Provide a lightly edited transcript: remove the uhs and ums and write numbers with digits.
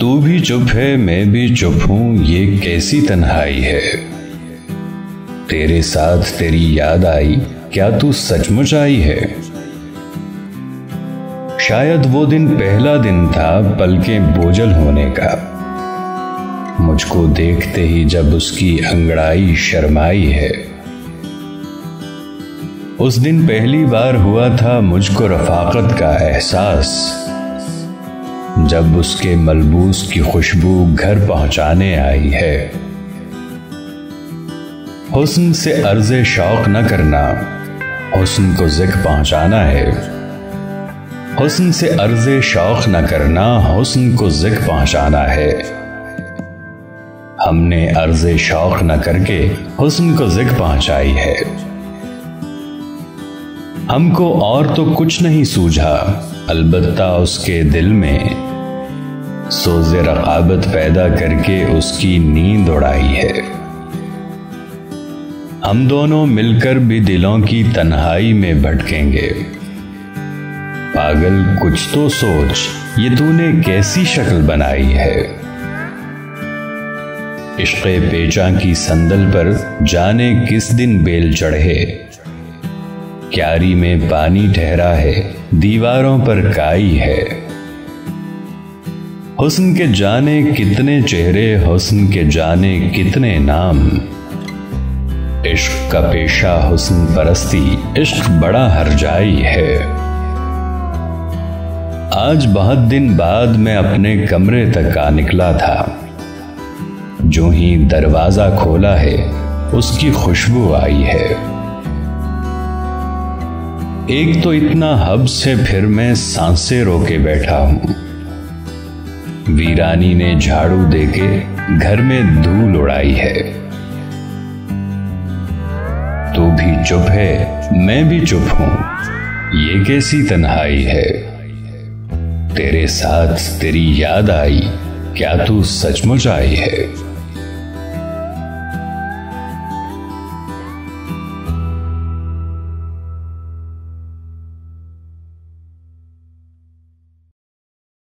तू भी चुप है मैं भी चुप हूं, ये कैसी तन्हाई है। तेरे साथ तेरी याद आई, क्या तू सचमुच आई है। शायद वो दिन पहला दिन था पलकें बोझल होने का। मुझको देखते ही जब उसकी अंगड़ाई शर्माई है। उस दिन पहली बार हुआ था मुझको रफाकत का एहसास, जब उसके मलबूस की खुशबू घर पहुंचाने आई है। हुस्न से अर्ज़े शौक न करना, हुस्न को ज़िक्र पहुंचाना है। हुस्न से अर्ज़े शौक न करना, हुस्न को ज़िक्र पहुंचाना है। हमने अर्ज़े शौक न करके हुस्न को ज़िक्र पहुंचाई है। हमको और तो कुछ नहीं सूझा, अलबत्ता उसके दिल में सोज़े रक़ाबत पैदा करके उसकी नींद उड़ाई है। हम दोनों मिलकर भी दिलों की तन्हाई में भटकेंगे। पागल कुछ तो सोच, ये तूने कैसी शक्ल बनाई है। इश्क़े पेचा की संदल पर जाने किस दिन बेल चढ़े। क्यारी में पानी ठहरा है, दीवारों पर काई है। हुस्न के जाने कितने चेहरे, हुस्न के जाने कितने नाम। इश्क का पेशा हुस्न परस्ती, इश्क बड़ा हरजाई है। आज बहुत दिन बाद मैं अपने कमरे तक आ निकला था। जो ही दरवाजा खोला है उसकी खुशबू आई है। एक तो इतना हब्स से फिर मैं सांसें रोके बैठा हूं। वीरानी ने झाड़ू देके घर में धूल उड़ाई है। तू भी चुप है मैं भी चुप हूं, ये कैसी तन्हाई है। तेरे साथ तेरी याद आई, क्या तू सचमुच आई है।